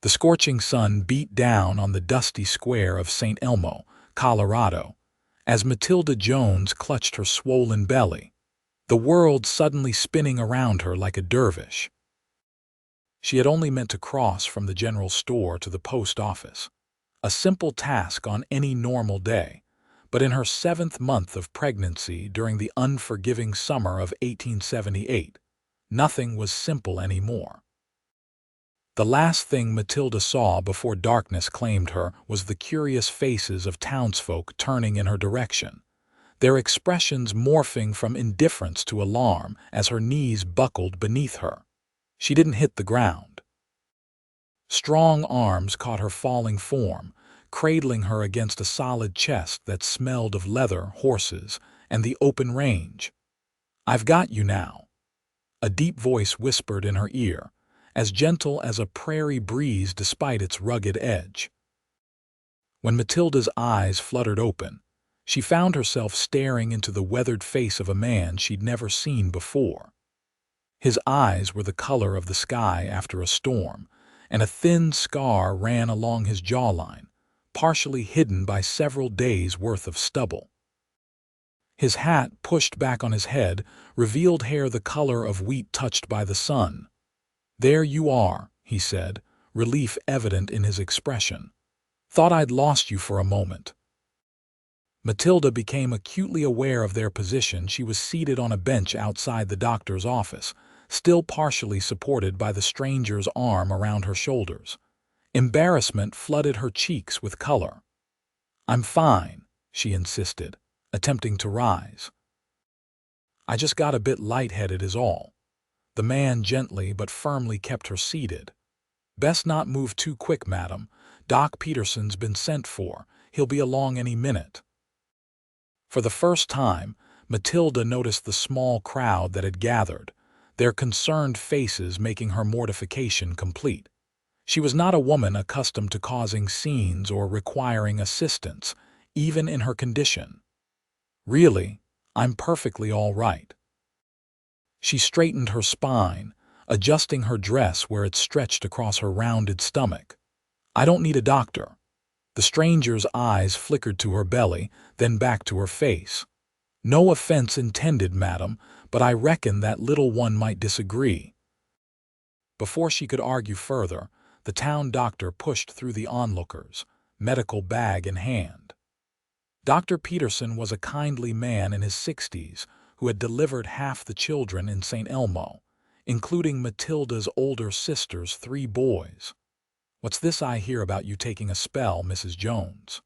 The scorching sun beat down on the dusty square of Saint Elmo, Colorado, as Matilda Jones clutched her swollen belly, the world suddenly spinning around her like a dervish. She had only meant to cross from the general store to the post office, a simple task on any normal day, but in her 7th month of pregnancy during the unforgiving summer of 1878, nothing was simple anymore. The last thing Matilda saw before darkness claimed her was the curious faces of townsfolk turning in her direction, their expressions morphing from indifference to alarm as her knees buckled beneath her. She didn't hit the ground. Strong arms caught her falling form, cradling her against a solid chest that smelled of leather, horses, and the open range. "I've got you now," a deep voice whispered in her ear, as gentle as a prairie breeze despite its rugged edge. When Matilda's eyes fluttered open, she found herself staring into the weathered face of a man she'd never seen before. His eyes were the color of the sky after a storm, and a thin scar ran along his jawline, partially hidden by several days' worth of stubble. His hat, pushed back on his head, revealed hair the color of wheat touched by the sun. "There you are," he said, relief evident in his expression. "Thought I'd lost you for a moment." Matilda became acutely aware of their position. She was seated on a bench outside the doctor's office, still partially supported by the stranger's arm around her shoulders. Embarrassment flooded her cheeks with color. "I'm fine," she insisted, attempting to rise. "I just got a bit lightheaded is all." The man gently but firmly kept her seated. "Best not move too quick, madam. Doc Peterson's been sent for. He'll be along any minute." For the first time, Matilda noticed the small crowd that had gathered, their concerned faces making her mortification complete. She was not a woman accustomed to causing scenes or requiring assistance, even in her condition. "Really, I'm perfectly all right." She straightened her spine, adjusting her dress where it stretched across her rounded stomach. "I don't need a doctor." The stranger's eyes flickered to her belly, then back to her face. "No offense intended, madam, but I reckon that little one might disagree." Before she could argue further, the town doctor pushed through the onlookers, medical bag in hand. Dr. Peterson was a kindly man in his 60s who had delivered half the children in Saint Elmo, including Matilda's older sister's 3 boys. "What's this I hear about you taking a spell, Mrs. Jones?"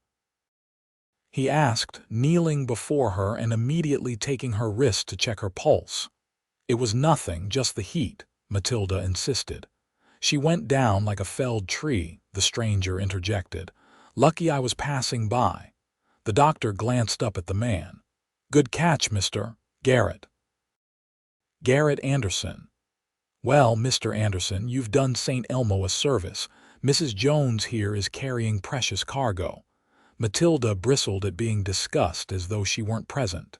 he asked, kneeling before her and immediately taking her wrist to check her pulse. "It was nothing, just the heat," Matilda insisted. "She went down like a felled tree," the stranger interjected. "Lucky I was passing by." The doctor glanced up at the man. "Good catch, Mr. Garret." "Garret Anderson." "Well, Mr. Anderson, you've done St. Elmo a service. Mrs. Jones here is carrying precious cargo." Matilda bristled at being discussed as though she weren't present.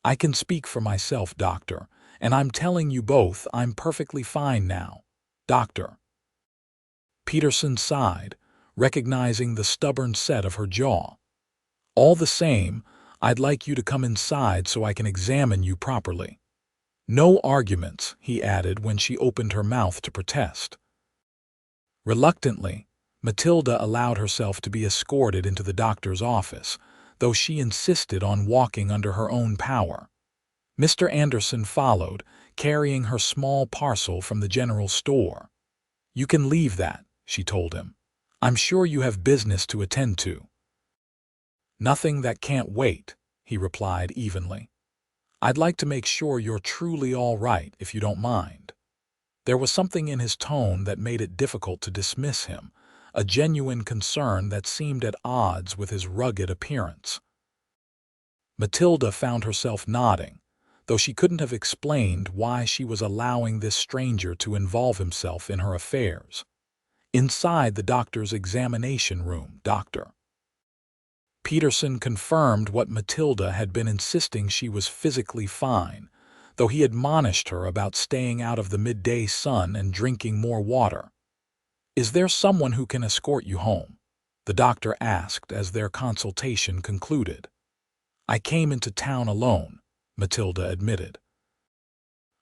"I can speak for myself, doctor, and I'm telling you both I'm perfectly fine now, doctor." Peterson sighed, recognizing the stubborn set of her jaw. "All the same, I'd like you to come inside so I can examine you properly." "No arguments," he added when she opened her mouth to protest. Reluctantly, Matilda allowed herself to be escorted into the doctor's office, though she insisted on walking under her own power. Mr. Anderson followed, carrying her small parcel from the general store. "You can leave that," she told him. "I'm sure you have business to attend to." "Nothing that can't wait," he replied evenly. "I'd like to make sure you're truly all right, if you don't mind." There was something in his tone that made it difficult to dismiss him, a genuine concern that seemed at odds with his rugged appearance. Matilda found herself nodding, though she couldn't have explained why she was allowing this stranger to involve himself in her affairs. Inside the doctor's examination room, Dr. Peterson confirmed what Matilda had been insisting: she was physically fine, though he admonished her about staying out of the midday sun and drinking more water. "Is there someone who can escort you home?" the doctor asked as their consultation concluded. "I came into town alone," Matilda admitted.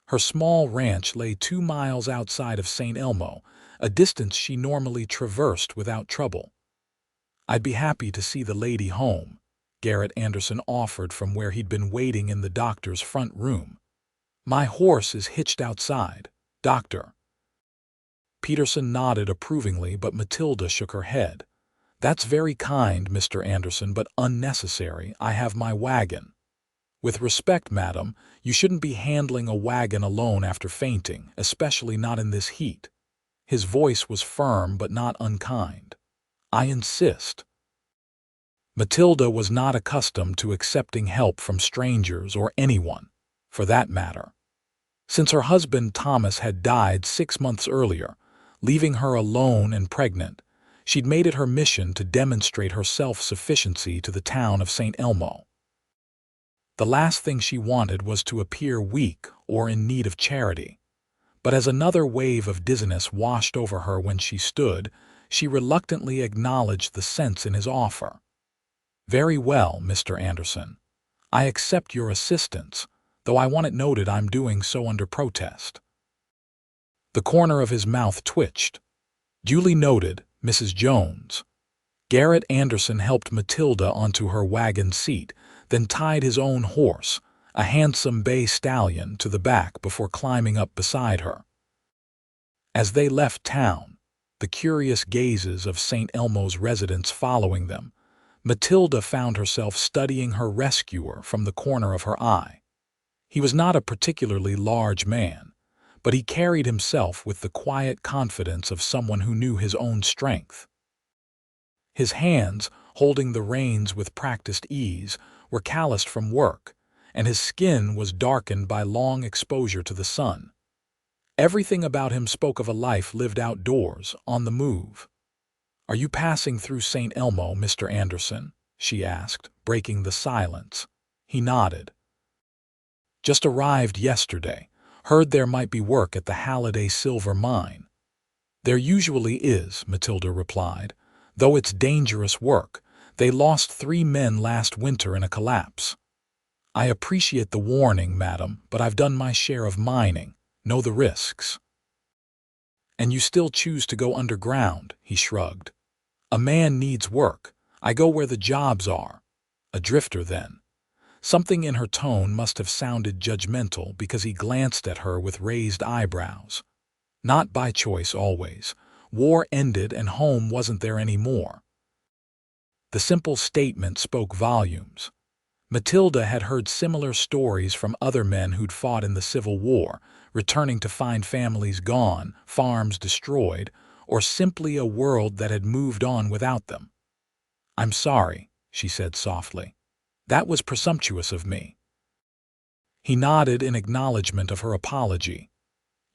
Her small ranch lay 2 miles outside of Saint Elmo, a distance she normally traversed without trouble. "I'd be happy to see the lady home," Garret Anderson offered from where he'd been waiting in the doctor's front room. "My horse is hitched outside, doctor." Peterson nodded approvingly, but Matilda shook her head. "That's very kind, Mr. Anderson, but unnecessary. I have my wagon." "With respect, madam, you shouldn't be handling a wagon alone after fainting, especially not in this heat." His voice was firm but not unkind. "I insist." Matilda was not accustomed to accepting help from strangers or anyone, for that matter. Since her husband Thomas had died 6 months earlier, leaving her alone and pregnant, she'd made it her mission to demonstrate her self-sufficiency to the town of Saint Elmo. The last thing she wanted was to appear weak or in need of charity. But as another wave of dizziness washed over her when she stood, she reluctantly acknowledged the sense in his offer. "Very well, Mr. Anderson. I accept your assistance, though I want it noted I'm doing so under protest." The corner of his mouth twitched. "Duly noted, Mrs. Jones." Garret Anderson helped Matilda onto her wagon seat, then tied his own horse, a handsome bay stallion, to the back before climbing up beside her. As they left town, the curious gazes of St. Elmo's residents following them, Matilda found herself studying her rescuer from the corner of her eye. He was not a particularly large man, but he carried himself with the quiet confidence of someone who knew his own strength. His hands, holding the reins with practiced ease, were calloused from work, and his skin was darkened by long exposure to the sun. Everything about him spoke of a life lived outdoors, on the move. "Are you passing through St. Elmo, Mr. Anderson?" she asked, breaking the silence. He nodded. "Just arrived yesterday. Heard there might be work at the Halliday silver mine." "There usually is," Matilda replied, "though it's dangerous work. They lost 3 men last winter in a collapse." "I appreciate the warning, madam, but I've done my share of mining, know the risks." "And you still choose to go underground," he shrugged. "A man needs work. I go where the jobs are." "A drifter, then." Something in her tone must have sounded judgmental because he glanced at her with raised eyebrows. "Not by choice always. War ended and home wasn't there anymore." The simple statement spoke volumes. Matilda had heard similar stories from other men who'd fought in the Civil War, returning to find families gone, farms destroyed, or simply a world that had moved on without them. "I'm sorry," she said softly. "That was presumptuous of me." He nodded in acknowledgement of her apology.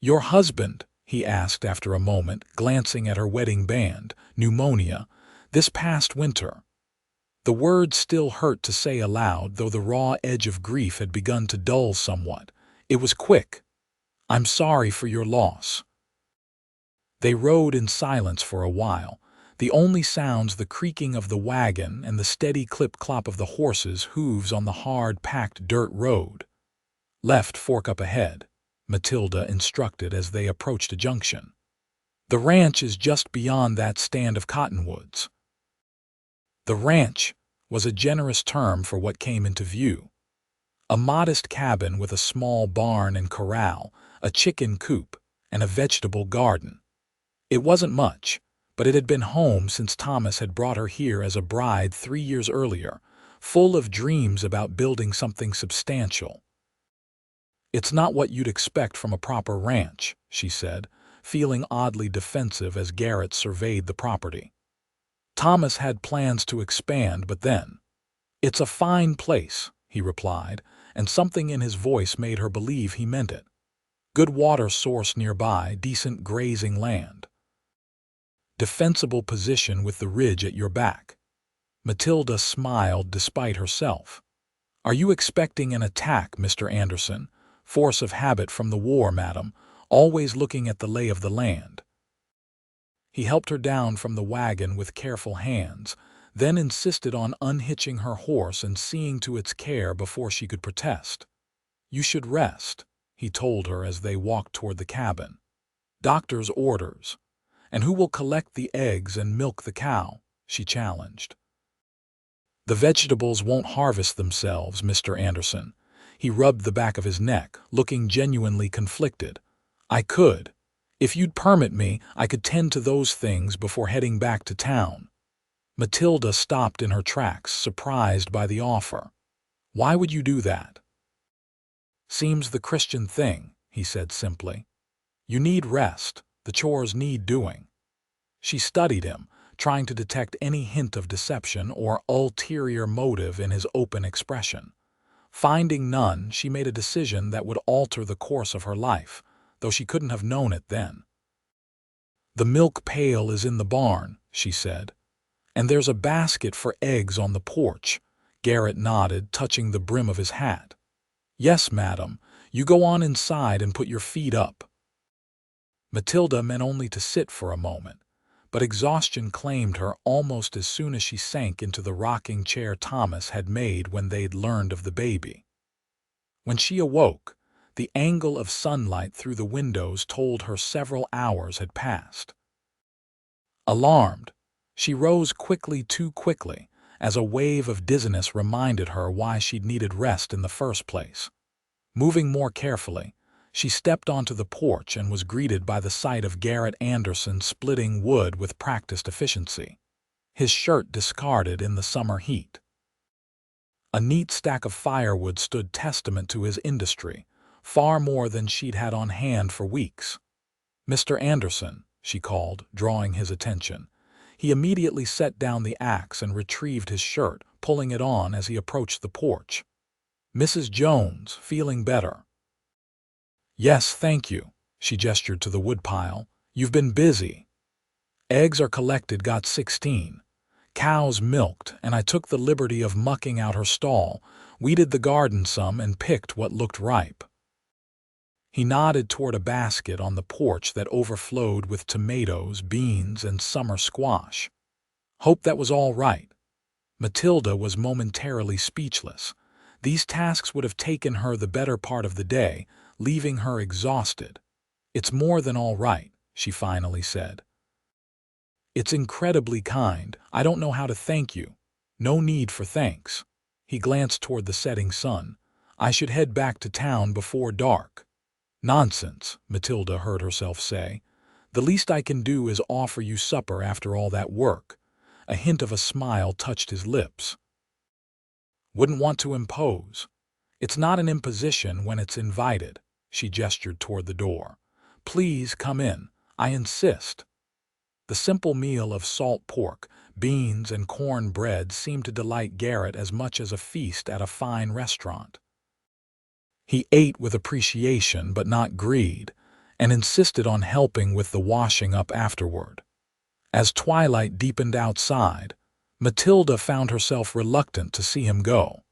"Your husband," he asked after a moment, glancing at her wedding band, "pneumonia, this past winter." The words still hurt to say aloud, though the raw edge of grief had begun to dull somewhat. It was quick. "I'm sorry for your loss." They rode in silence for a while, the only sounds the creaking of the wagon and the steady clip-clop of the horses' hooves on the hard, packed dirt road. "Left fork up ahead," Matilda instructed as they approached a junction. "The ranch is just beyond that stand of cottonwoods." The ranch was a generous term for what came into view. A modest cabin with a small barn and corral, a chicken coop, and a vegetable garden. It wasn't much, but it had been home since Thomas had brought her here as a bride 3 years earlier, full of dreams about building something substantial. "It's not what you'd expect from a proper ranch," she said, feeling oddly defensive as Garret surveyed the property. Thomas had plans to expand, but then, "It's a fine place," he replied, and something in his voice made her believe he meant it. "Good water source nearby, decent grazing land. Defensible position with the ridge at your back." Matilda smiled despite herself. "Are you expecting an attack, Mr. Anderson? Force of habit from the war, madam, always looking at the lay of the land." He helped her down from the wagon with careful hands, then insisted on unhitching her horse and seeing to its care before she could protest. "You should rest," he told her as they walked toward the cabin. "Doctor's orders." "And who will collect the eggs and milk the cow?" she challenged. "The vegetables won't harvest themselves, Mr. Anderson." He rubbed the back of his neck, looking genuinely conflicted. "I could. If you'd permit me, I could tend to those things before heading back to town." Matilda stopped in her tracks, surprised by the offer. "Why would you do that?" "Seems the Christian thing," he said simply. "You need rest. The chores need doing." She studied him, trying to detect any hint of deception or ulterior motive in his open expression. Finding none, she made a decision that would alter the course of her life, though she couldn't have known it then. "The milk pail is in the barn," she said. "And there's a basket for eggs on the porch." Garret nodded, touching the brim of his hat. "Yes, madam. You go on inside and put your feet up." Matilda meant only to sit for a moment, but exhaustion claimed her almost as soon as she sank into the rocking chair Thomas had made when they'd learned of the baby. When she awoke, the angle of sunlight through the windows told her several hours had passed. Alarmed, she rose too quickly, as a wave of dizziness reminded her why she'd needed rest in the first place. Moving more carefully, she stepped onto the porch and was greeted by the sight of Garret Anderson splitting wood with practiced efficiency, his shirt discarded in the summer heat. A neat stack of firewood stood testament to his industry, far more than she'd had on hand for weeks. "Mr. Anderson," she called, drawing his attention. He immediately set down the axe and retrieved his shirt, pulling it on as he approached the porch. "Mrs. Jones, feeling better?" "Yes, thank you." She gestured to the woodpile. "You've been busy." "Eggs are collected, got 16. Cows milked, and I took the liberty of mucking out her stall, weeded the garden some, and picked what looked ripe." He nodded toward a basket on the porch that overflowed with tomatoes, beans, and summer squash. "Hope that was all right." Matilda was momentarily speechless. These tasks would have taken her the better part of the day, leaving her exhausted. "It's more than all right," she finally said. "It's incredibly kind. I don't know how to thank you." "No need for thanks." He glanced toward the setting sun. "I should head back to town before dark." "Nonsense," Matilda heard herself say. "The least I can do is offer you supper after all that work." A hint of a smile touched his lips. "Wouldn't want to impose." "It's not an imposition when it's invited." She gestured toward the door. "Please come in. I insist." The simple meal of salt pork, beans, and corn bread seemed to delight Garret as much as a feast at a fine restaurant. He ate with appreciation but not greed, and insisted on helping with the washing up afterward. As twilight deepened outside, Matilda found herself reluctant to see him go.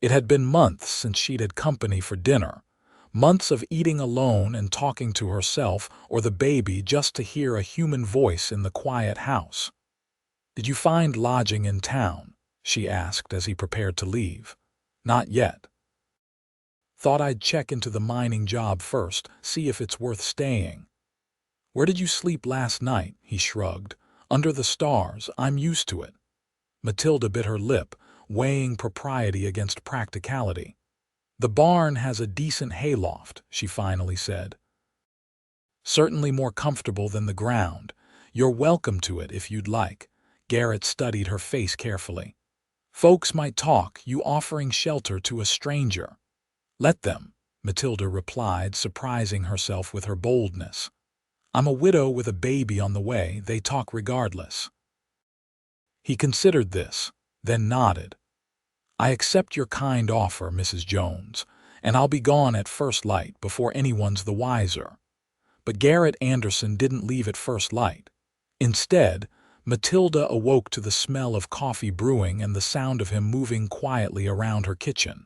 It had been months since she'd had company for dinner, months of eating alone and talking to herself or the baby just to hear a human voice in the quiet house. "Did you find lodging in town?" she asked as he prepared to leave. "Not yet. Thought I'd check into the mining job first, see if it's worth staying." "Where did you sleep last night?" he shrugged. "Under the stars. I'm used to it." Matilda bit her lip, weighing propriety against practicality. "The barn has a decent hayloft," she finally said. "Certainly more comfortable than the ground. You're welcome to it if you'd like." Garret studied her face carefully. "Folks might talk, you offering shelter to a stranger." "Let them," Matilda replied, surprising herself with her boldness. "I'm a widow with a baby on the way, they talk regardless." He considered this, then nodded. "I accept your kind offer, Mrs. Jones, and I'll be gone at first light before anyone's the wiser." But Garret Anderson didn't leave at first light. Instead, Matilda awoke to the smell of coffee brewing and the sound of him moving quietly around her kitchen.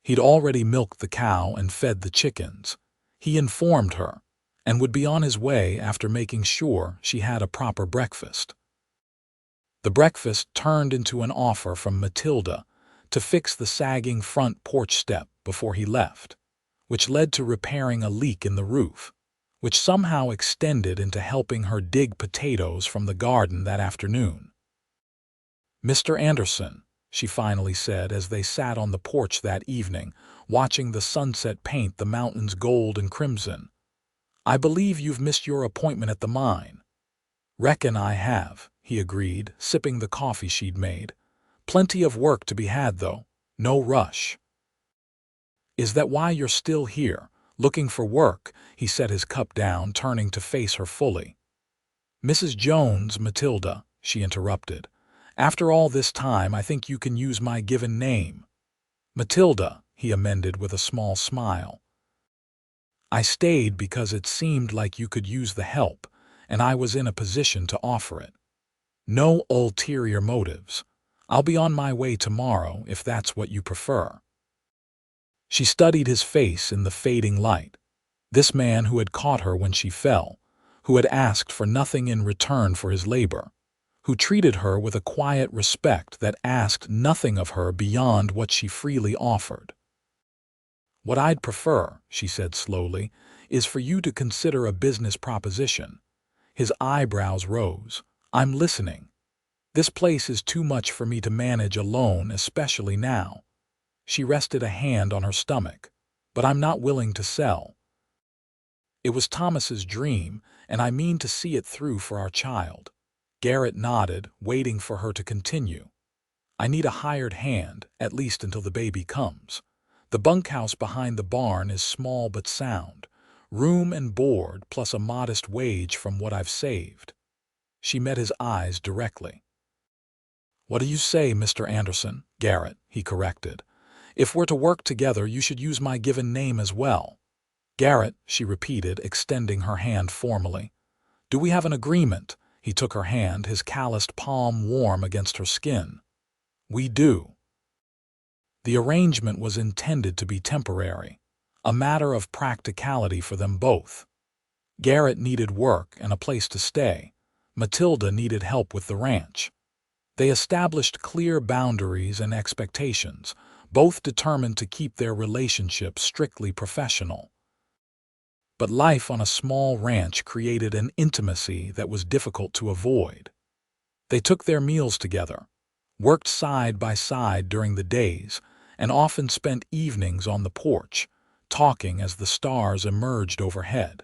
He'd already milked the cow and fed the chickens. He informed her, and would be on his way after making sure she had a proper breakfast. The breakfast turned into an offer from Matilda to fix the sagging front porch step before he left, which led to repairing a leak in the roof, which somehow extended into helping her dig potatoes from the garden that afternoon. "Mr. Anderson," she finally said as they sat on the porch that evening, watching the sunset paint the mountains gold and crimson, "I believe you've missed your appointment at the mine." "Reckon I have," he agreed, sipping the coffee she'd made. "Plenty of work to be had, though. No rush." "Is that why you're still here, looking for work?" He set his cup down, turning to face her fully. "Mrs. Jones, Matilda," she interrupted. "After all this time, I think you can use my given name." "Matilda," he amended with a small smile. "I stayed because it seemed like you could use the help, and I was in a position to offer it. No ulterior motives. I'll be on my way tomorrow if that's what you prefer." She studied his face in the fading light. This man who had caught her when she fell, who had asked for nothing in return for his labor, who treated her with a quiet respect that asked nothing of her beyond what she freely offered. "What I'd prefer," she said slowly, "is for you to consider a business proposition." His eyebrows rose. "I'm listening. This place is too much for me to manage alone, especially now." She rested a hand on her stomach. "But I'm not willing to sell. It was Thomas's dream, and I mean to see it through for our child." Garret nodded, waiting for her to continue. "I need a hired hand, at least until the baby comes. The bunkhouse behind the barn is small but sound. Room and board plus a modest wage from what I've saved." She met his eyes directly. "What do you say, Mr. Anderson?" "Garret," he corrected. "If we're to work together, you should use my given name as well." "Garret," she repeated, extending her hand formally. "Do we have an agreement?" He took her hand, his calloused palm warm against her skin. "We do." The arrangement was intended to be temporary, a matter of practicality for them both. Garret needed work and a place to stay. Matilda needed help with the ranch. They established clear boundaries and expectations, both determined to keep their relationship strictly professional. But life on a small ranch created an intimacy that was difficult to avoid. They took their meals together, worked side by side during the days, and often spent evenings on the porch, talking as the stars emerged overhead.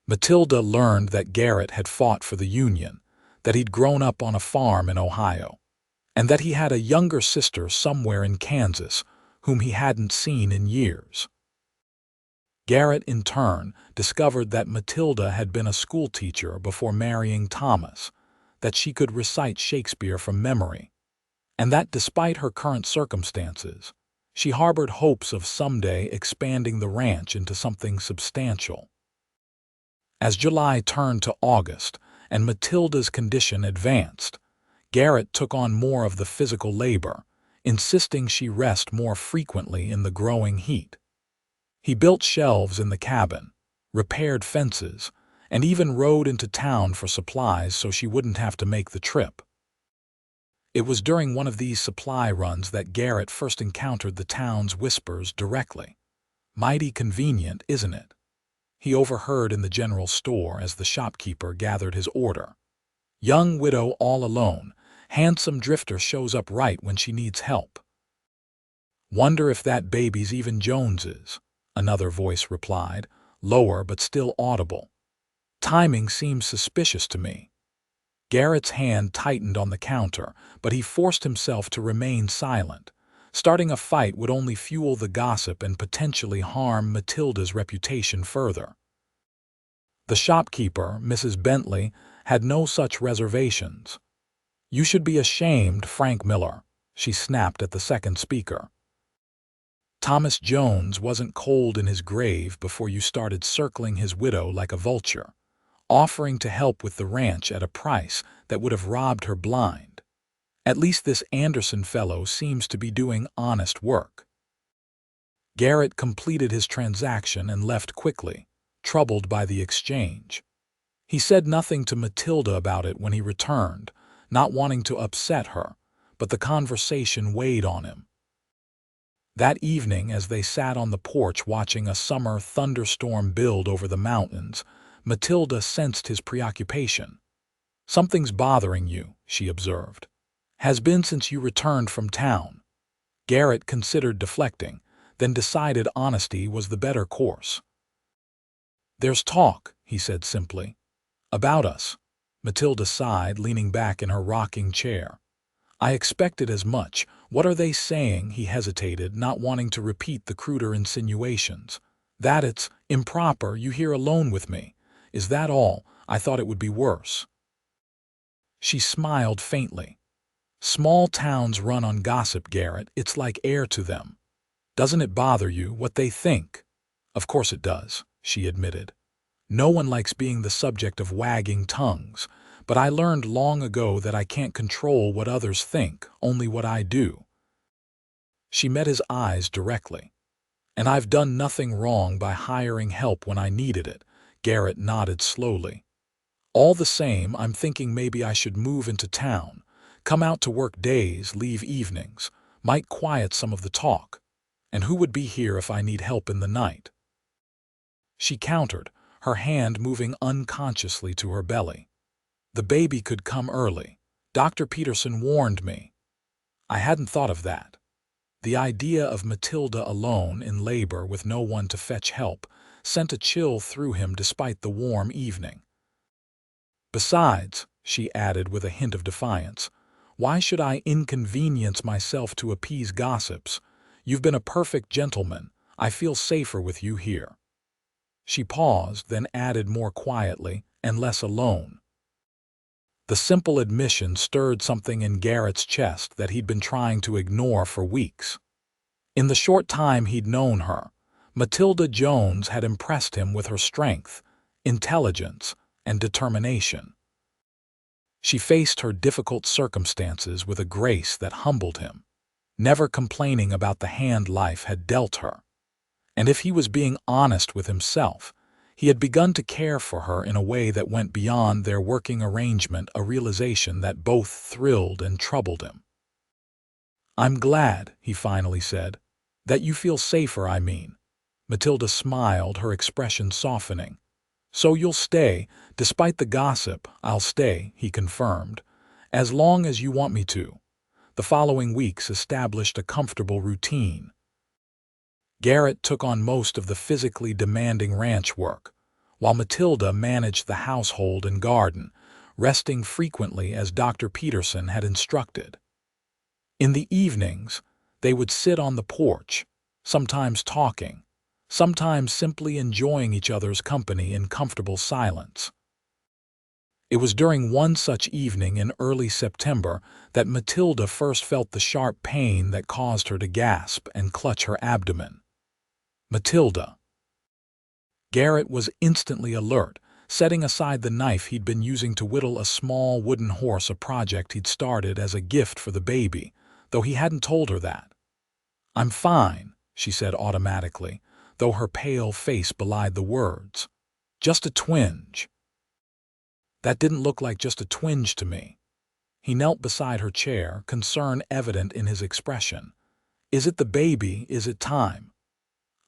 Matilda learned that Garret had fought for the Union, that he'd grown up on a farm in Ohio, and that he had a younger sister somewhere in Kansas whom he hadn't seen in years. Garret, in turn, discovered that Matilda had been a schoolteacher before marrying Thomas, that she could recite Shakespeare from memory, and that despite her current circumstances, she harbored hopes of someday expanding the ranch into something substantial. As July turned to August and Matilda's condition advanced, Garret took on more of the physical labor, insisting she rest more frequently in the growing heat. He built shelves in the cabin, repaired fences, and even rode into town for supplies so she wouldn't have to make the trip. It was during one of these supply runs that Garret first encountered the town's whispers directly. "Mighty convenient, isn't it?" he overheard in the general store as the shopkeeper gathered his order. "Young widow all alone, handsome drifter shows up right when she needs help." "Wonder if that baby's even Jones's," another voice replied, lower but still audible. "Timing seems suspicious to me." Garret's hand tightened on the counter, but he forced himself to remain silent. Starting a fight would only fuel the gossip and potentially harm Matilda's reputation further. The shopkeeper, Mrs. Bentley, had no such reservations. "You should be ashamed, Frank Miller," she snapped at the second speaker. "Thomas Jones wasn't cold in his grave before you started circling his widow like a vulture, offering to help with the ranch at a price that would have robbed her blind. At least this Anderson fellow seems to be doing honest work." Garret completed his transaction and left quickly, troubled by the exchange. He said nothing to Matilda about it when he returned, not wanting to upset her, but the conversation weighed on him. That evening, as they sat on the porch watching a summer thunderstorm build over the mountains, Matilda sensed his preoccupation. "Something's bothering you," she observed. "Has been since you returned from town." Garret considered deflecting, then decided honesty was the better course. "There's talk," he said simply. "About us." Matilda sighed, leaning back in her rocking chair. "I expected as much. What are they saying?" He hesitated, not wanting to repeat the cruder insinuations. "That it's improper you here alone with me. Is that all? I thought it would be worse." She smiled faintly. "Small towns run on gossip, Garret. It's like air to them. Doesn't it bother you what they think?" "Of course it does," she admitted. "No one likes being the subject of wagging tongues, but I learned long ago that I can't control what others think, only what I do." She met his eyes directly. "And I've done nothing wrong by hiring help when I needed it," Garret nodded slowly. "All the same, I'm thinking maybe I should move into town. Come out to work days, leave evenings. Might quiet some of the talk. And who would be here if I need help in the night?" She countered, her hand moving unconsciously to her belly. "The baby could come early. Dr. Peterson warned me." "I hadn't thought of that." The idea of Matilda alone in labor with no one to fetch help sent a chill through him despite the warm evening. "Besides," she added with a hint of defiance, "why should I inconvenience myself to appease gossips? You've been a perfect gentleman. I feel safer with you here." She paused, then added more quietly, "and less alone." The simple admission stirred something in Garret's chest that he'd been trying to ignore for weeks. In the short time he'd known her, Matilda Jones had impressed him with her strength, intelligence, and determination. She faced her difficult circumstances with a grace that humbled him, never complaining about the hand life had dealt her. And if he was being honest with himself, he had begun to care for her in a way that went beyond their working arrangement, a realization that both thrilled and troubled him. "I'm glad," he finally said. "That you feel safer, I mean." Matilda smiled, her expression softening. "So you'll stay, despite the gossip?" "I'll stay," he confirmed, "as long as you want me to." The following weeks established a comfortable routine. Garret took on most of the physically demanding ranch work, while Matilda managed the household and garden, resting frequently as Dr. Peterson had instructed. In the evenings, they would sit on the porch, sometimes talking, sometimes simply enjoying each other's company in comfortable silence. It was during one such evening in early September that Matilda first felt the sharp pain that caused her to gasp and clutch her abdomen. "Matilda." Garret was instantly alert, setting aside the knife he'd been using to whittle a small wooden horse, a project he'd started as a gift for the baby, though he hadn't told her that. "I'm fine," she said automatically, though her pale face belied the words. "Just a twinge." "That didn't look like just a twinge to me." He knelt beside her chair, concern evident in his expression. "Is it the baby? Is it time?"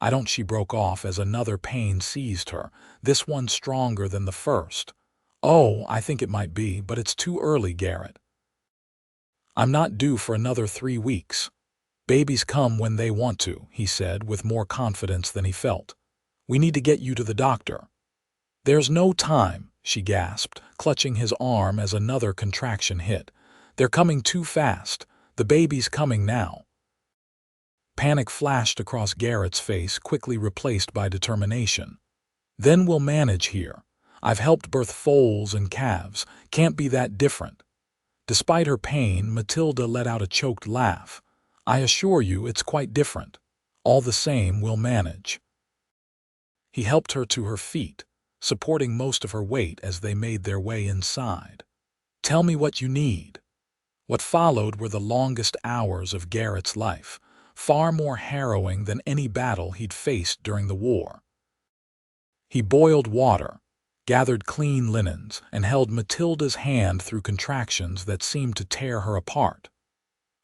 "I don't," she broke off as another pain seized her, this one stronger than the first. "Oh, I think it might be, but it's too early, Garret." "I'm not due for another 3 weeks. Babies come when they want to," he said with more confidence than he felt. "We need to get you to the doctor." "There's no time," she gasped, clutching his arm as another contraction hit. "They're coming too fast. The baby's coming now." Panic flashed across Garret's face, quickly replaced by determination. "Then we'll manage here. I've helped birth foals and calves. Can't be that different." Despite her pain, Matilda let out a choked laugh. "I assure you it's quite different. All the same, we'll manage." He helped her to her feet, supporting most of her weight as they made their way inside. "Tell me what you need." What followed were the longest hours of Garret's life, far more harrowing than any battle he'd faced during the war. He boiled water, gathered clean linens, and held Matilda's hand through contractions that seemed to tear her apart.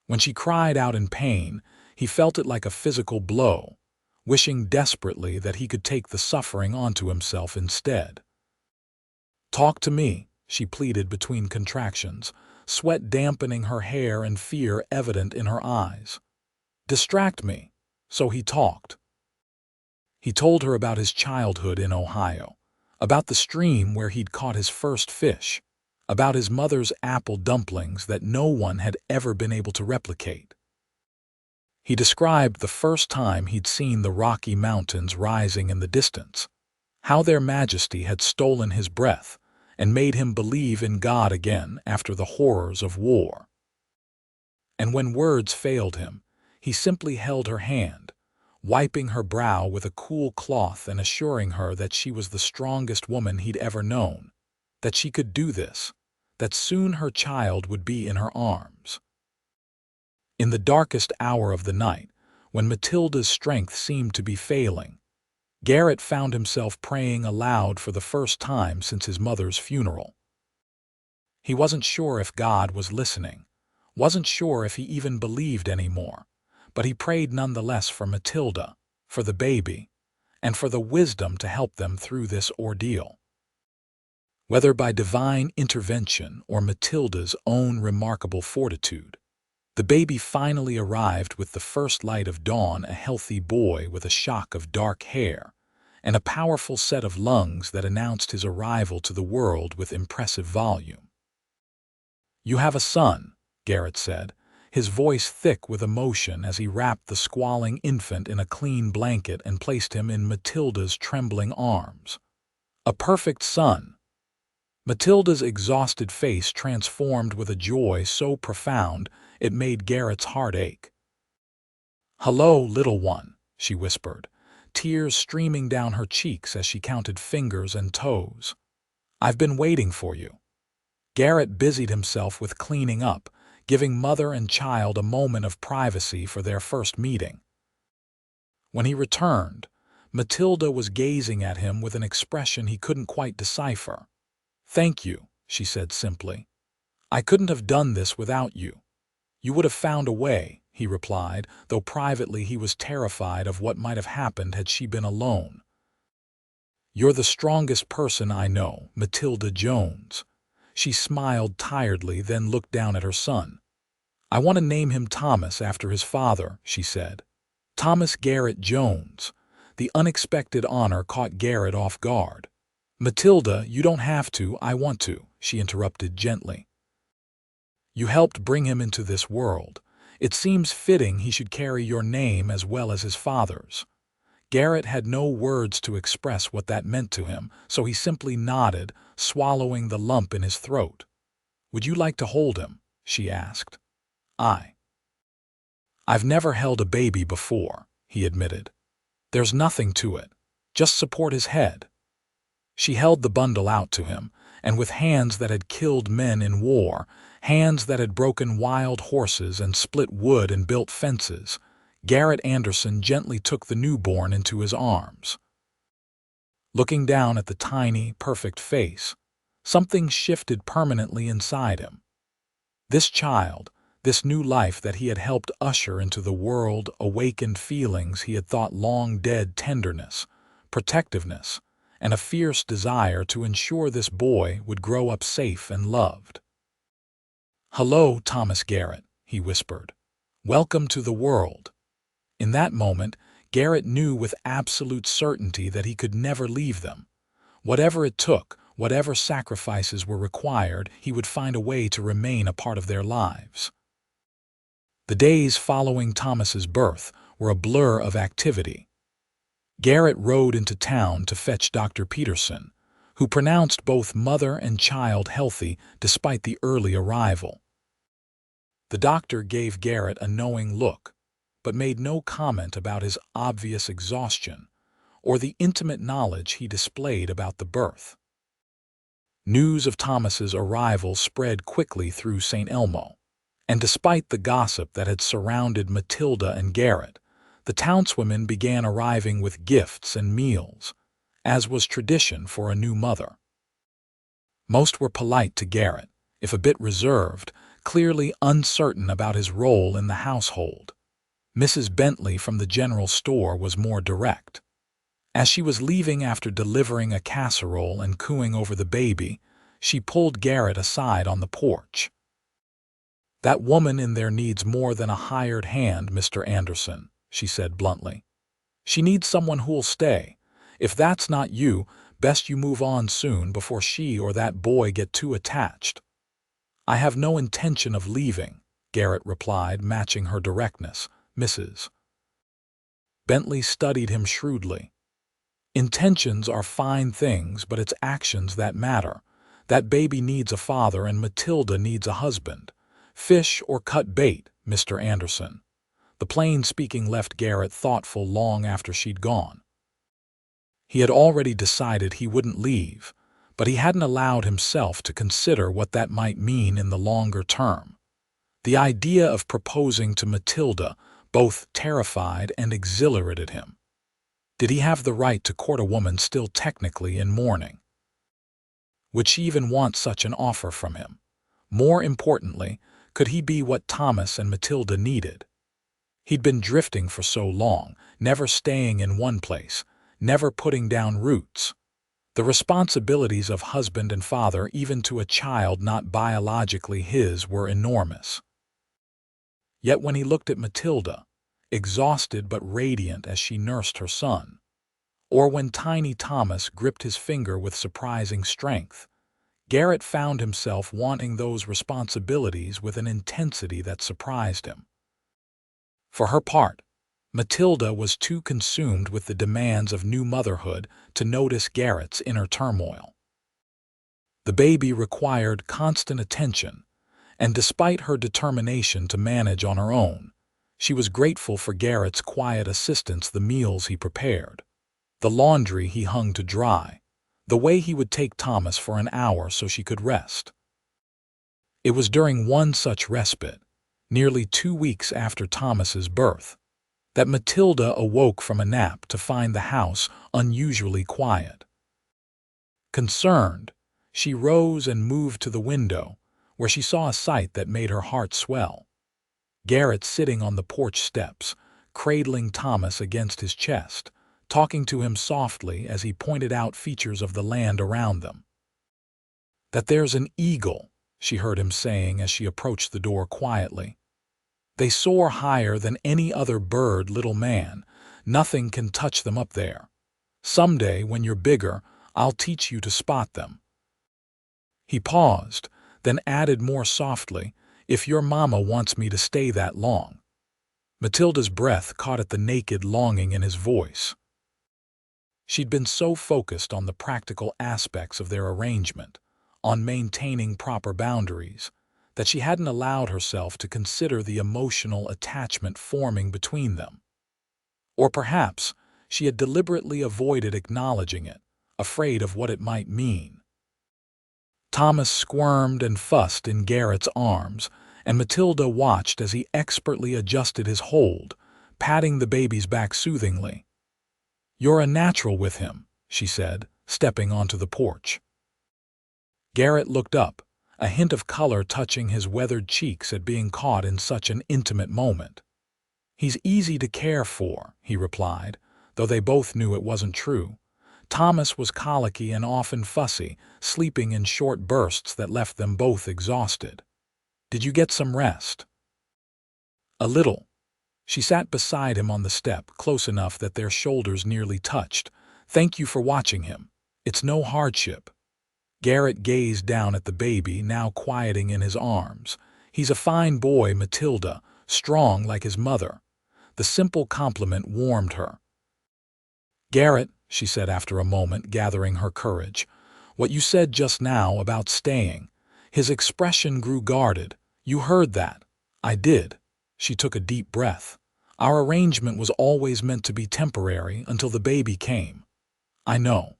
When she cried out in pain, he felt it like a physical blow, wishing desperately that he could take the suffering onto himself instead. "Talk to me," she pleaded between contractions, sweat dampening her hair and fear evident in her eyes. "Distract me." So he talked. He told her about his childhood in Ohio, about the stream where he'd caught his first fish, about his mother's apple dumplings that no one had ever been able to replicate. He described the first time he'd seen the Rocky Mountains rising in the distance, how their majesty had stolen his breath and made him believe in God again after the horrors of war. And when words failed him, he simply held her hand, wiping her brow with a cool cloth and assuring her that she was the strongest woman he'd ever known, that she could do this, that soon her child would be in her arms. In the darkest hour of the night, when Matilda's strength seemed to be failing, Garret found himself praying aloud for the first time since his mother's funeral. He wasn't sure if God was listening, wasn't sure if he even believed anymore, but he prayed nonetheless for Matilda, for the baby, and for the wisdom to help them through this ordeal. Whether by divine intervention or Matilda's own remarkable fortitude, the baby finally arrived with the first light of dawn, a healthy boy with a shock of dark hair and a powerful set of lungs that announced his arrival to the world with impressive volume. "You have a son," Garret said, his voice thick with emotion as he wrapped the squalling infant in a clean blanket and placed him in Matilda's trembling arms. "A perfect son." Matilda's exhausted face transformed with a joy so profound it made Garret's heart ache. "Hello, little one," she whispered, tears streaming down her cheeks as she counted fingers and toes. "I've been waiting for you." Garret busied himself with cleaning up, giving mother and child a moment of privacy for their first meeting. When he returned, Matilda was gazing at him with an expression he couldn't quite decipher. "Thank you," she said simply. "I couldn't have done this without you." "You would have found a way," he replied, though privately he was terrified of what might have happened had she been alone. "You're the strongest person I know, Matilda Jones." She smiled tiredly, then looked down at her son. "I want to name him Thomas after his father," she said. "Thomas Garret Jones." The unexpected honor caught Garret off guard. "Matilda, you don't have to, I want to," she interrupted gently. "You helped bring him into this world. It seems fitting he should carry your name as well as his father's." Garret had no words to express what that meant to him, so he simply nodded, swallowing the lump in his throat. "Would you like to hold him?" she asked. "I've never held a baby before," he admitted. "There's nothing to it. Just support his head." She held the bundle out to him, and with hands that had killed men in war, hands that had broken wild horses and split wood and built fences, Garret Anderson gently took the newborn into his arms. Looking down at the tiny, perfect face, something shifted permanently inside him. This child, this new life that he had helped usher into the world, awakened feelings he had thought long dead: tenderness, protectiveness, and a fierce desire to ensure this boy would grow up safe and loved. "Hello, Thomas Garret," he whispered. "Welcome to the world." In that moment, Garret knew with absolute certainty that he could never leave them. Whatever it took, whatever sacrifices were required, he would find a way to remain a part of their lives. The days following Thomas's birth were a blur of activity. Garret rode into town to fetch Dr. Peterson, who pronounced both mother and child healthy despite the early arrival. The doctor gave Garret a knowing look, but made no comment about his obvious exhaustion or the intimate knowledge he displayed about the birth. News of Thomas's arrival spread quickly through Saint Elmo, and despite the gossip that had surrounded Matilda and Garret, the townswomen began arriving with gifts and meals, as was tradition for a new mother. Most were polite to Garret, if a bit reserved, clearly uncertain about his role in the household. Mrs. Bentley from the general store was more direct. As she was leaving after delivering a casserole and cooing over the baby, she pulled Garret aside on the porch. "That woman in there needs more than a hired hand, Mr. Anderson," she said bluntly. "She needs someone who'll stay. If that's not you, best you move on soon before she or that boy get too attached." "I have no intention of leaving," Garret replied, matching her directness. "Mrs. Bentley studied him shrewdly. "Intentions are fine things, but it's actions that matter. That baby needs a father and Matilda needs a husband. Fish or cut bait, Mr. Anderson." The plain speaking left Garret thoughtful long after she'd gone. He had already decided he wouldn't leave, but he hadn't allowed himself to consider what that might mean in the longer term. The idea of proposing to Matilda both terrified and exhilarated him. Did he have the right to court a woman still technically in mourning? Would she even want such an offer from him? More importantly, could he be what Thomas and Matilda needed? He'd been drifting for so long, never staying in one place, never putting down roots. The responsibilities of husband and father, even to a child not biologically his, were enormous. Yet when he looked at Matilda, exhausted but radiant as she nursed her son, or when tiny Thomas gripped his finger with surprising strength, Garret found himself wanting those responsibilities with an intensity that surprised him. For her part, Matilda was too consumed with the demands of new motherhood to notice Garret's inner turmoil. The baby required constant attention, and despite her determination to manage on her own, she was grateful for Garret's quiet assistance, the meals he prepared, the laundry he hung to dry, the way he would take Thomas for an hour so she could rest. It was during one such respite, nearly 2 weeks after Thomas's birth, that Matilda awoke from a nap to find the house unusually quiet. Concerned, she rose and moved to the window, where she saw a sight that made her heart swell. Garret sitting on the porch steps, cradling Thomas against his chest, talking to him softly as he pointed out features of the land around them. "That there's an eagle," she heard him saying as she approached the door quietly. "They soar higher than any other bird, little man. Nothing can touch them up there. Someday, when you're bigger, I'll teach you to spot them." He paused, then added more softly, "If your mama wants me to stay that long." Matilda's breath caught at the naked longing in his voice. She'd been so focused on the practical aspects of their arrangement, on maintaining proper boundaries, that she hadn't allowed herself to consider the emotional attachment forming between them. Or perhaps she had deliberately avoided acknowledging it, afraid of what it might mean. Thomas squirmed and fussed in Garret's arms, and Matilda watched as he expertly adjusted his hold, patting the baby's back soothingly. "You're a natural with him," she said, stepping onto the porch. Garret looked up, a hint of color touching his weathered cheeks at being caught in such an intimate moment. "He's easy to care for," he replied, though they both knew it wasn't true. Thomas was colicky and often fussy, sleeping in short bursts that left them both exhausted. "Did you get some rest?" "A little." She sat beside him on the step, close enough that their shoulders nearly touched. "Thank you for watching him. It's no hardship." Garret gazed down at the baby, now quieting in his arms. "He's a fine boy, Matilda, strong like his mother." The simple compliment warmed her. "Garret," she said after a moment, gathering her courage, "what you said just now about staying." His expression grew guarded. "You heard that." "I did." She took a deep breath. "Our arrangement was always meant to be temporary until the baby came." "I know."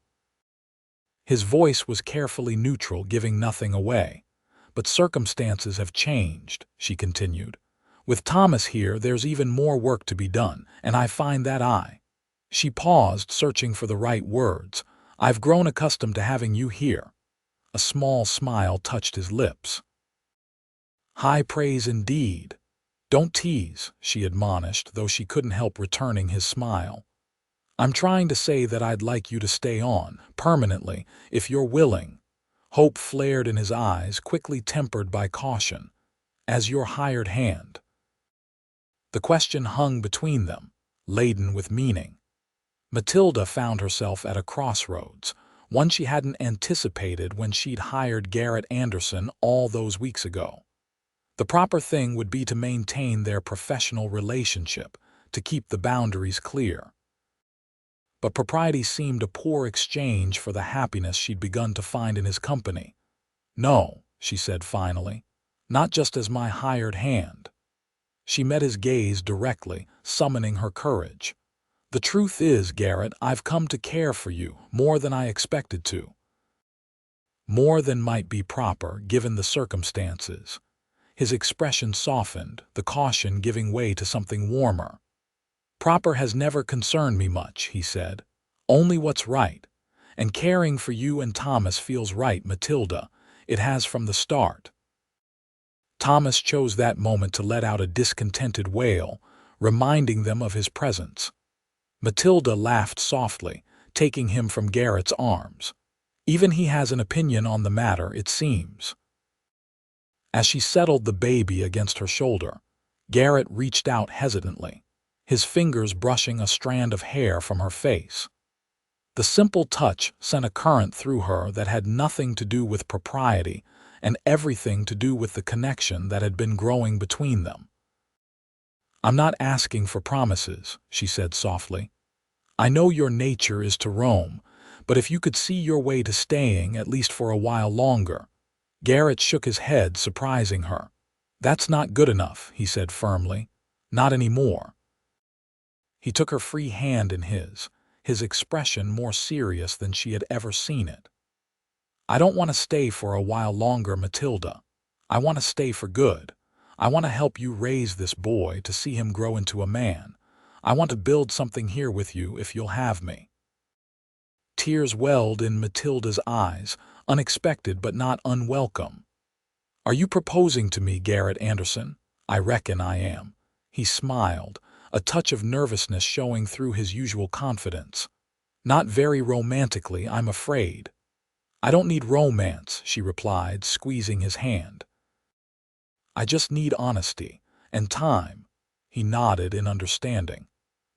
His voice was carefully neutral, giving nothing away. "But circumstances have changed," she continued. "With Thomas here, there's even more work to be done, and I find that She paused, searching for the right words. I've grown accustomed to having you here." A small smile touched his lips. "High praise indeed. Don't tease," she admonished, though she couldn't help returning his smile. "I'm trying to say that I'd like you to stay on, permanently, if you're willing." Hope flared in his eyes, quickly tempered by caution. "As your hired hand." The question hung between them, laden with meaning. Matilda found herself at a crossroads, one she hadn't anticipated when she'd hired Garret Anderson all those weeks ago. The proper thing would be to maintain their professional relationship, to keep the boundaries clear. But propriety seemed a poor exchange for the happiness she'd begun to find in his company. "No," she said finally, "not just as my hired hand." She met his gaze directly, summoning her courage. "The truth is, Garret, I've come to care for you more than I expected to." More than might be proper, given the circumstances. His expression softened, the caution giving way to something warmer. "Proper has never concerned me much," he said. "Only what's right. And caring for you and Thomas feels right, Matilda. It has from the start." Thomas chose that moment to let out a discontented wail, reminding them of his presence. Matilda laughed softly, taking him from Garret's arms. "Even he has an opinion on the matter, it seems." As she settled the baby against her shoulder, Garret reached out hesitantly, his fingers brushing a strand of hair from her face. The simple touch sent a current through her that had nothing to do with propriety and everything to do with the connection that had been growing between them. "I'm not asking for promises," she said softly. "I know your nature is to roam, but if you could see your way to staying, at least for a while longer." Garret shook his head, surprising her. "That's not good enough," he said firmly. "Not anymore." He took her free hand in his expression more serious than she had ever seen it. "I don't want to stay for a while longer, Matilda. I want to stay for good. I want to help you raise this boy, to see him grow into a man. I want to build something here with you if you'll have me." Tears welled in Matilda's eyes, unexpected but not unwelcome. "Are you proposing to me, Garret Anderson?" "I reckon I am." He smiled, a touch of nervousness showing through his usual confidence. "Not very romantically, I'm afraid." "I don't need romance," she replied, squeezing his hand. "I just need honesty and time." He nodded in understanding.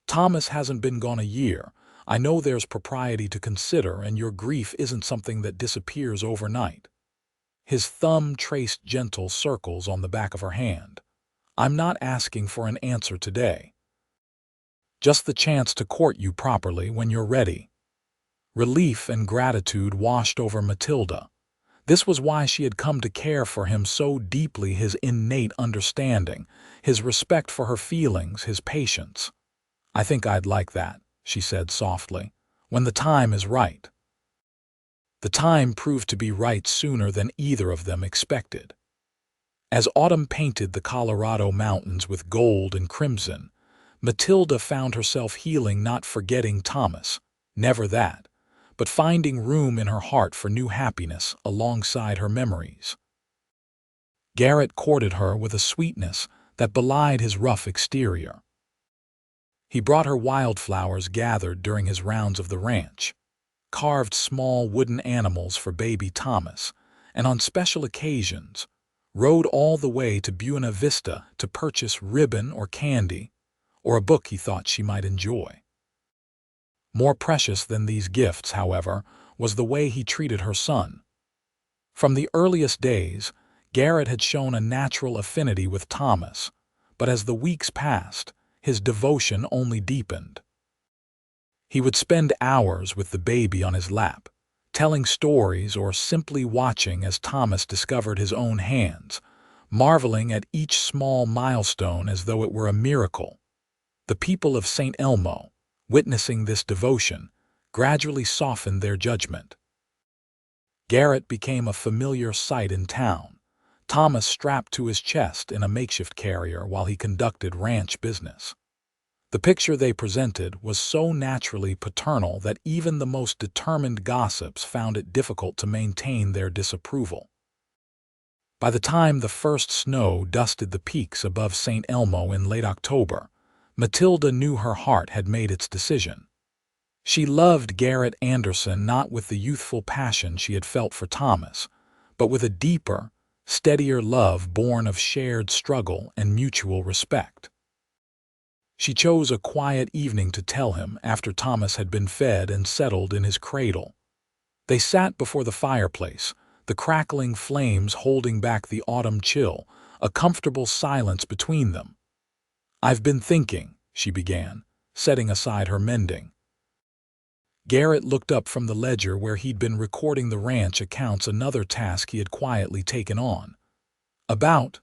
"Thomas hasn't been gone a year. I know there's propriety to consider, and your grief isn't something that disappears overnight." His thumb traced gentle circles on the back of her hand. "I'm not asking for an answer today. Just the chance to court you properly when you're ready." Relief and gratitude washed over Matilda. This was why she had come to care for him so deeply, his innate understanding, his respect for her feelings, his patience. "I think I'd like that," she said softly, "when the time is right." The time proved to be right sooner than either of them expected. As autumn painted the Colorado mountains with gold and crimson, Matilda found herself healing, not forgetting Thomas, never that, but finding room in her heart for new happiness alongside her memories. Garret courted her with a sweetness that belied his rough exterior. He brought her wildflowers gathered during his rounds of the ranch, carved small wooden animals for baby Thomas, and on special occasions, rode all the way to Buena Vista to purchase ribbon or candy, or a book he thought she might enjoy. More precious than these gifts, however, was the way he treated her son. From the earliest days, Garret had shown a natural affinity with Thomas, but as the weeks passed, his devotion only deepened. He would spend hours with the baby on his lap, telling stories or simply watching as Thomas discovered his own hands, marveling at each small milestone as though it were a miracle. The people of Saint Elmo, witnessing this devotion, gradually softened their judgment. Garret became a familiar sight in town, Thomas strapped to his chest in a makeshift carrier while he conducted ranch business. The picture they presented was so naturally paternal that even the most determined gossips found it difficult to maintain their disapproval. By the time the first snow dusted the peaks above Saint Elmo in late October, Matilda knew her heart had made its decision. She loved Garret Anderson not with the youthful passion she had felt for Thomas, but with a deeper, steadier love born of shared struggle and mutual respect. She chose a quiet evening to tell him after Thomas had been fed and settled in his cradle. They sat before the fireplace, the crackling flames holding back the autumn chill, a comfortable silence between them. "I've been thinking," she began, setting aside her mending. Garret looked up from the ledger where he'd been recording the ranch accounts, another task he had quietly taken on. About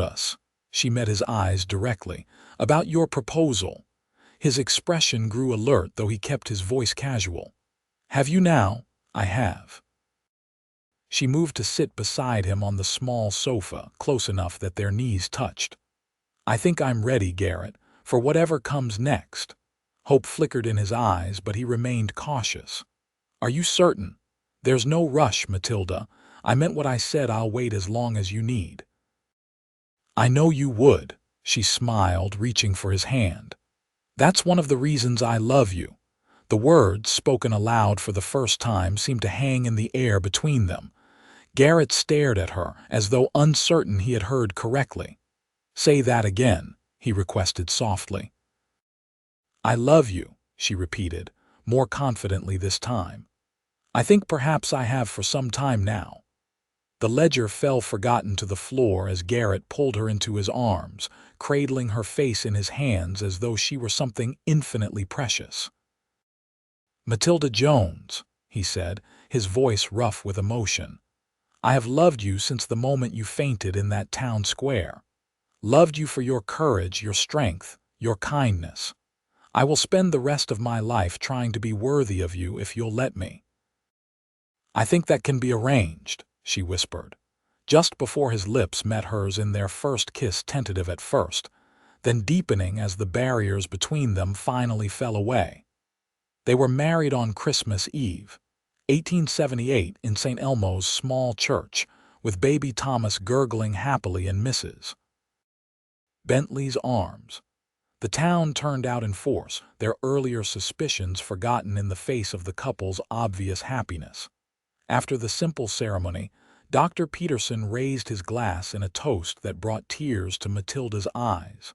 us." She met his eyes directly. "About your proposal." His expression grew alert, though he kept his voice casual. "Have you now?" "I have." She moved to sit beside him on the small sofa, close enough that their knees touched. "I think I'm ready, Garret, for whatever comes next." Hope flickered in his eyes, but he remained cautious. "Are you certain?" "There's no rush, Matilda. I meant what I said. I'll wait as long as you need." "I know you would," she smiled, reaching for his hand. "That's one of the reasons I love you." The words, spoken aloud for the first time, seemed to hang in the air between them. Garret stared at her, as though uncertain he had heard correctly. "Say that again," he requested softly. "I love you," she repeated, more confidently this time. "I think perhaps I have for some time now." The ledger fell forgotten to the floor as Garret pulled her into his arms, cradling her face in his hands as though she were something infinitely precious. "Matilda Jones," he said, his voice rough with emotion, "I have loved you since the moment you fainted in that town square. Loved you for your courage, your strength, your kindness. I will spend the rest of my life trying to be worthy of you if you'll let me." "I think that can be arranged," she whispered, just before his lips met hers in their first kiss, tentative at first, then deepening as the barriers between them finally fell away. They were married on Christmas Eve, 1878, in Saint Elmo's small church, with baby Thomas gurgling happily in Mrs. Bentley's arms. The town turned out in force, their earlier suspicions forgotten in the face of the couple's obvious happiness. After the simple ceremony, Dr. Peterson raised his glass in a toast that brought tears to Matilda's eyes.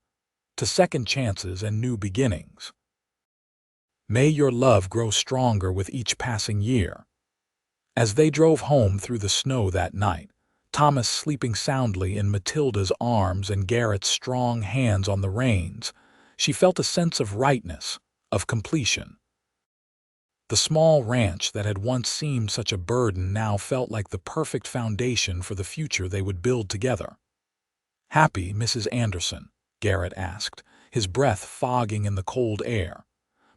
To second chances and new beginnings. "May your love grow stronger with each passing year." As they drove home through the snow that night, Thomas sleeping soundly in Matilda's arms and Garret's strong hands on the reins, she felt a sense of rightness, of completion. The small ranch that had once seemed such a burden now felt like the perfect foundation for the future they would build together. "Happy, Mrs. Anderson?" Garret asked, his breath fogging in the cold air.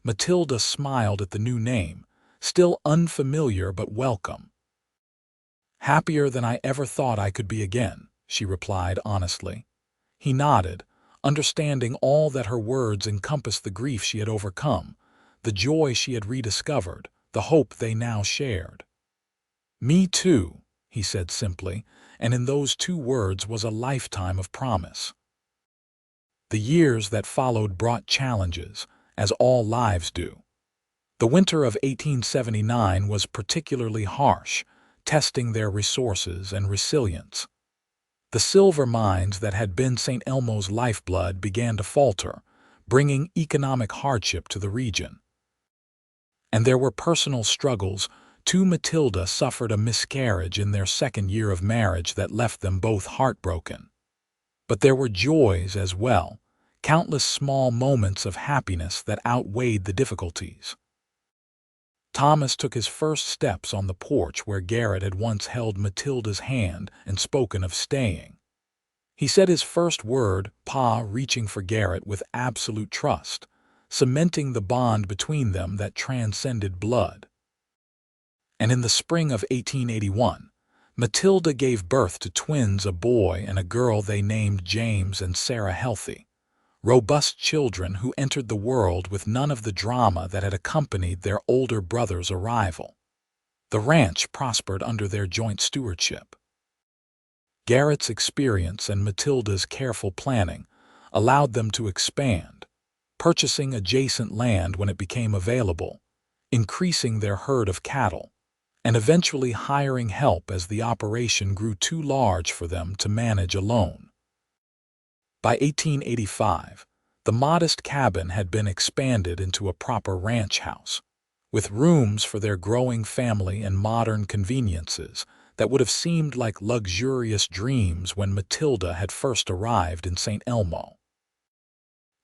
Matilda smiled at the new name, still unfamiliar but welcome. "Happier than I ever thought I could be again," she replied honestly. He nodded, understanding all that her words encompassed: the grief she had overcome, the joy she had rediscovered, the hope they now shared. "Me too," he said simply, and in those two words was a lifetime of promise. The years that followed brought challenges, as all lives do. The winter of 1879 was particularly harsh, testing their resources and resilience. The silver mines that had been St. Elmo's lifeblood began to falter, bringing economic hardship to the region. And there were personal struggles, too. Matilda suffered a miscarriage in their second year of marriage that left them both heartbroken. But there were joys as well, countless small moments of happiness that outweighed the difficulties. Thomas took his first steps on the porch where Garret had once held Matilda's hand and spoken of staying. He said his first word, "Pa," reaching for Garret with absolute trust, cementing the bond between them that transcended blood. And in the spring of 1881, Matilda gave birth to twins, a boy and a girl they named James and Sarah Healthy. robust children who entered the world with none of the drama that had accompanied their older brother's arrival. The ranch prospered under their joint stewardship. Garret's experience and Matilda's careful planning allowed them to expand, purchasing adjacent land when it became available, increasing their herd of cattle, and eventually hiring help as the operation grew too large for them to manage alone. By 1885, the modest cabin had been expanded into a proper ranch house, with rooms for their growing family and modern conveniences that would have seemed like luxurious dreams when Matilda had first arrived in Saint Elmo.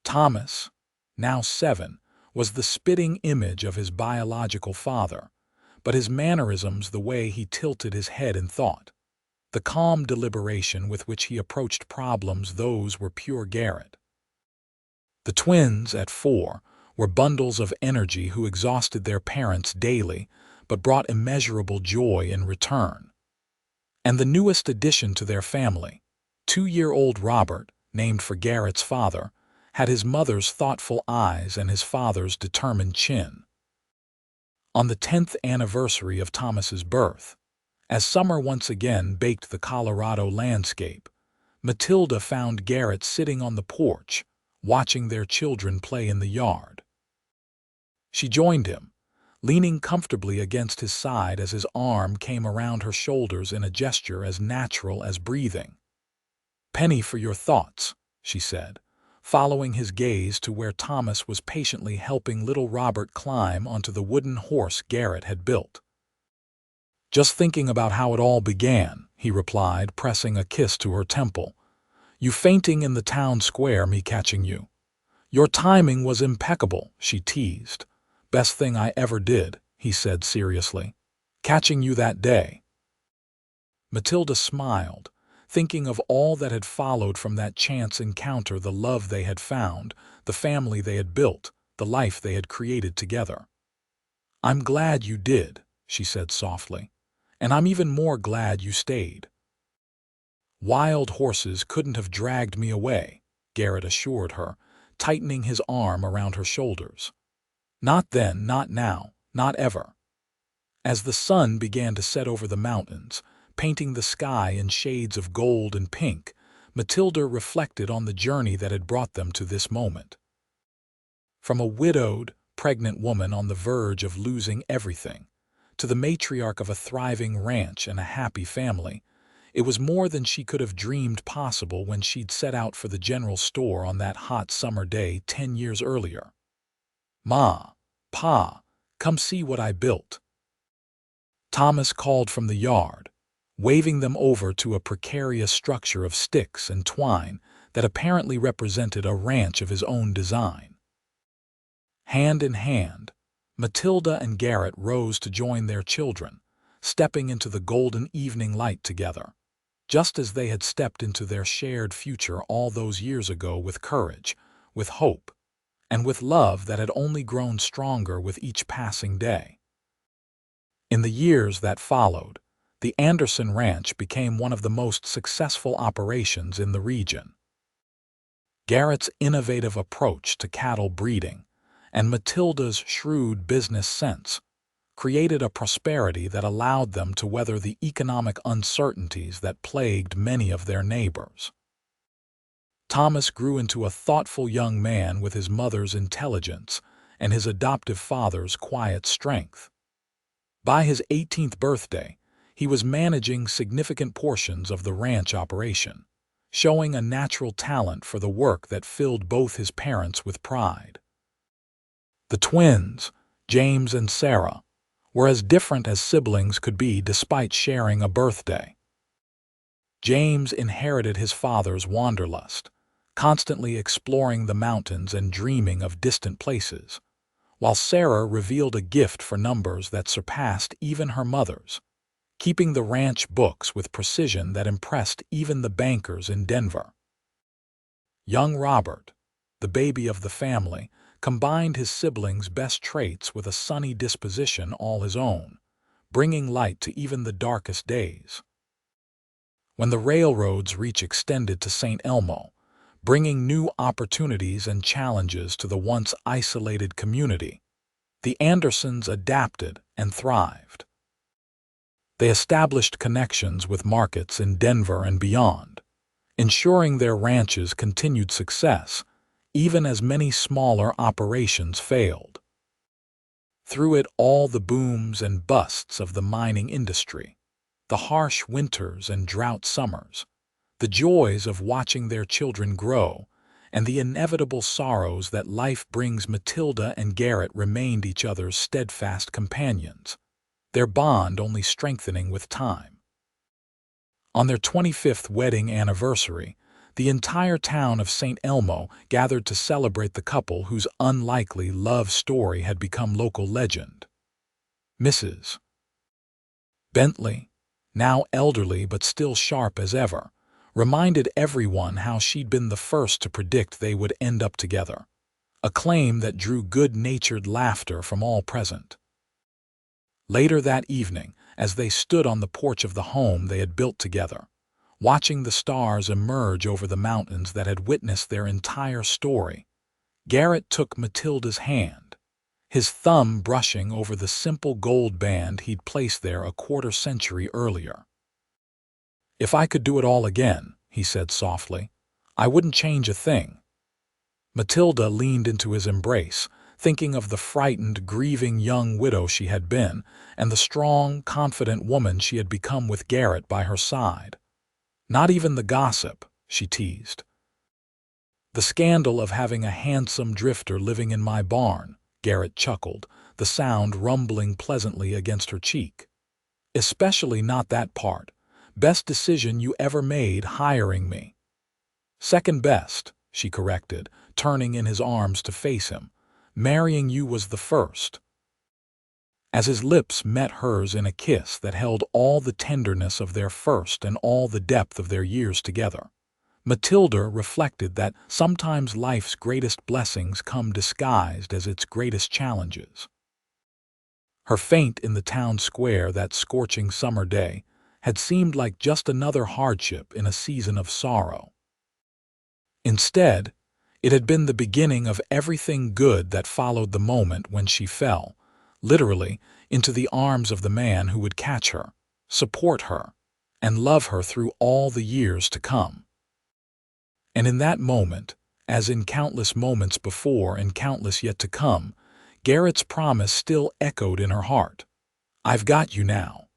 Thomas, now 7, was the spitting image of his biological father, but his mannerisms, the way he tilted his head in thought, the calm deliberation with which he approached problems, those were pure Garret. The twins, at 4, were bundles of energy who exhausted their parents daily but brought immeasurable joy in return. And the newest addition to their family, 2-year-old Robert, named for Garret's father, had his mother's thoughtful eyes and his father's determined chin. On the 10th anniversary of Thomas's birth, as summer once again baked the Colorado landscape, Matilda found Garret sitting on the porch, watching their children play in the yard. She joined him, leaning comfortably against his side as his arm came around her shoulders in a gesture as natural as breathing. "Penny for your thoughts," she said, following his gaze to where Thomas was patiently helping little Robert climb onto the wooden horse Garret had built. "Just thinking about how it all began," he replied, pressing a kiss to her temple. "You fainting in the town square, me catching you." "Your timing was impeccable," she teased. "Best thing I ever did," he said seriously. "Catching you that day." Matilda smiled, thinking of all that had followed from that chance encounter, the love they had found, the family they had built, the life they had created together. "I'm glad you did," she said softly, "and I'm even more glad you stayed." "Wild horses couldn't have dragged me away," Garret assured her, tightening his arm around her shoulders. "Not then, not now, not ever." As the sun began to set over the mountains, painting the sky in shades of gold and pink, Matilda reflected on the journey that had brought them to this moment. From a widowed, pregnant woman on the verge of losing everything, to the matriarch of a thriving ranch and a happy family, it was more than she could have dreamed possible when she'd set out for the general store on that hot summer day 10 years earlier. "Ma, Pa, come see what I built." Thomas called from the yard, waving them over to a precarious structure of sticks and twine that apparently represented a ranch of his own design. Hand in hand, Matilda and Garret rose to join their children, stepping into the golden evening light together, just as they had stepped into their shared future all those years ago, with courage, with hope, and with love that had only grown stronger with each passing day. In the years that followed, the Anderson Ranch became one of the most successful operations in the region. Garret's innovative approach to cattle breeding and Matilda's shrewd business sense created a prosperity that allowed them to weather the economic uncertainties that plagued many of their neighbors. Thomas grew into a thoughtful young man with his mother's intelligence and his adoptive father's quiet strength. By his 18th birthday, he was managing significant portions of the ranch operation, showing a natural talent for the work that filled both his parents with pride. The twins, James and Sarah, were as different as siblings could be despite sharing a birthday. James inherited his father's wanderlust, constantly exploring the mountains and dreaming of distant places, while Sarah revealed a gift for numbers that surpassed even her mother's, keeping the ranch books with precision that impressed even the bankers in Denver. Young Robert, the baby of the family, combined his siblings' best traits with a sunny disposition all his own, bringing light to even the darkest days. When the railroad's reach extended to Saint Elmo, bringing new opportunities and challenges to the once isolated community. The Andersons adapted and thrived. They established connections with markets in Denver and beyond, ensuring their ranch's continued success, even as many smaller operations failed. Through it all, the booms and busts of the mining industry, the harsh winters and drought summers, the joys of watching their children grow, and the inevitable sorrows that life brings, Matilda and Garret remained each other's steadfast companions, their bond only strengthening with time. On their 25th wedding anniversary, the entire town of Saint Elmo gathered to celebrate the couple whose unlikely love story had become local legend. Mrs. Bentley, now elderly but still sharp as ever, reminded everyone how she'd been the first to predict they would end up together, a claim that drew good-natured laughter from all present. Later that evening, as they stood on the porch of the home they had built together, watching the stars emerge over the mountains that had witnessed their entire story, Garret took Matilda's hand, his thumb brushing over the simple gold band he'd placed there a quarter-century earlier. "If I could do it all again," he said softly, "I wouldn't change a thing." Matilda leaned into his embrace, thinking of the frightened, grieving young widow she had been, and the strong, confident woman she had become with Garret by her side. "Not even the gossip," she teased. "The scandal of having a handsome drifter living in my barn," Garret chuckled, the sound rumbling pleasantly against her cheek. "Especially not that part. Best decision you ever made, hiring me." "Second best," she corrected, turning in his arms to face him. "Marrying you was the first." As his lips met hers in a kiss that held all the tenderness of their first and all the depth of their years together, Matilda reflected that sometimes life's greatest blessings come disguised as its greatest challenges. Her faint in the town square that scorching summer day had seemed like just another hardship in a season of sorrow. Instead, it had been the beginning of everything good that followed the moment when she fell, literally, into the arms of the man who would catch her, support her, and love her through all the years to come. And in that moment, as in countless moments before and countless yet to come, Garret's promise still echoed in her heart. "I've got you now."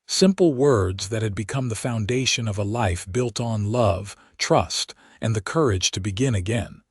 Simple words that had become the foundation of a life built on love, trust, and the courage to begin again.